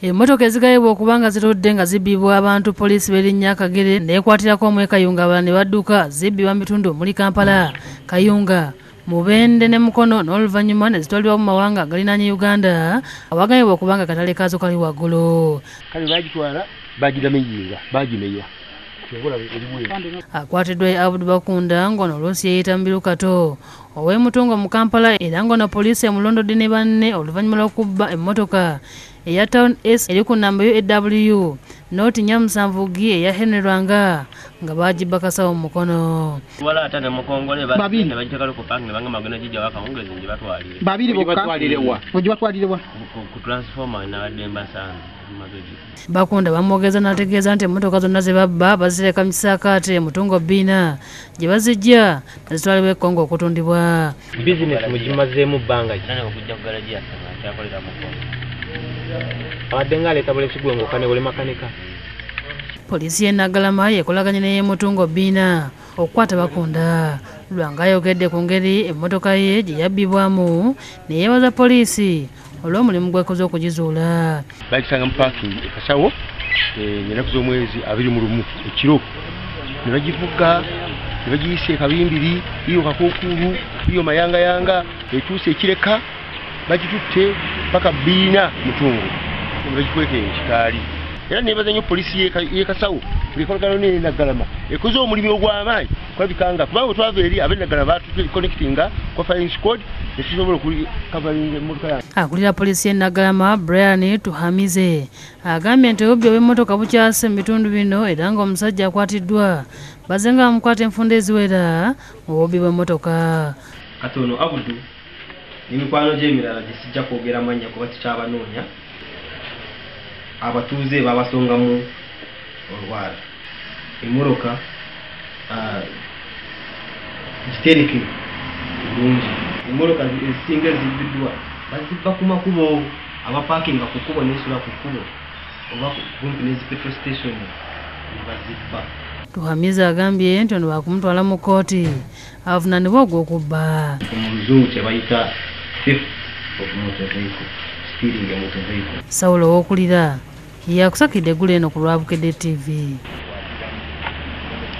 Emmotoka ezigayibwa okubanga zitudde nga zibbibwa abantu poliisi b'erinnya Kagere neekwatirako omwe Kayunga abalala ne badduka zibbibwa mu bitundu omuli Kampala, Kayunga, Mubende ne Mukono n'oluvannyuma ne zitwalibwa mu mawanga agalinaanye Uganda awagayibwa okubanga katale kaazo kali waggulu. Kale baagitwala baagidameyinga baagimenya. Akwatiddwa Abdul Bakunda ng'ono oluusi yeeyita mu birukato ow'emutungo mu Kampala era ng'ono poliisi emulondodde ne banne oluvannyuma lw'okubba emmotoka eya Town S eri ku nnamba AW Noti Nyamusanvugi eya Henry Lwanga nga baagibba Kasawo mu Mukono. Babiri batwalirewa ku transformer n'abademba sana. Bakunda bamwogeza n'ategeeza nti emmotoka zonna ze babba bazireka mu kisaakaate Mutungo Bina gye bazijja ne zitwalibwa e Congo okutundibwa. Bizinesi mugimazeemu bbanga ki? Okujja ku galaji yasanga kyakolera mu Congo. Abadde ng'aleeta bule kigwengo kane bule makanika. Poliisi y'e Naggalama yeekolaganye n'ey'Emutungo Bina okukwata Bakunda. Lwanga ayogedde ku ngeri emmotoka ye gye yabbibwamu ne yeebaza poliisi olw'omulimu gw'ekoze okugizuula. Bagisanga mu parking e Kasawo ennaku z'omwezi 21 ekiro ne bagivuga ne bagiyisa Kabimbiri iyo Kakookulu iyo Mayangayanga etuuse ekireka bagitutte paka Bina Mutungo ne bagikweka ekikaali. Era nebaza nnyo poliisi y'e Kasawo ng'ekolagana ne Naggalama ekoze omulimu ogw'amaanyi kulabikanga kubanga twava eri ab'e Naggalama batuconnectinga kwa firing squad netusobola okukavalinga emmotoka yange. Akulira poliisi y'e Naggalama Brian Tuhamize agambye nti obubbi obw'emmotoka bukyase mu bitundu bino era ng'omusajja akwatiddwa bazze nga bamukwata enfunda eziwera mu bubbi bw'emmotoka. Katono Abudu n'emikwano gy'emirala gye sijja kwogera mannya kuba tukyabanoonya. Abatuuze babasongamu olwala emmoroka gitereke bulungi. Emmoroka ezisinga ezibbiddwa bazibba ku makubo abapakinga ku kkubo n'ensula ku kkubo oba kumpi n'ezi petrol station ne bazibba. Tuhamiza agambye nti ono bakumutwala mu kkooti avunaanibwa ogw'okubba. Mu luzungu kye bayita theft of motor vehicle, stealing a motor vehicle. Sawulo w'okulira yakusakidde eggulu eno ku Lwabukedde TV.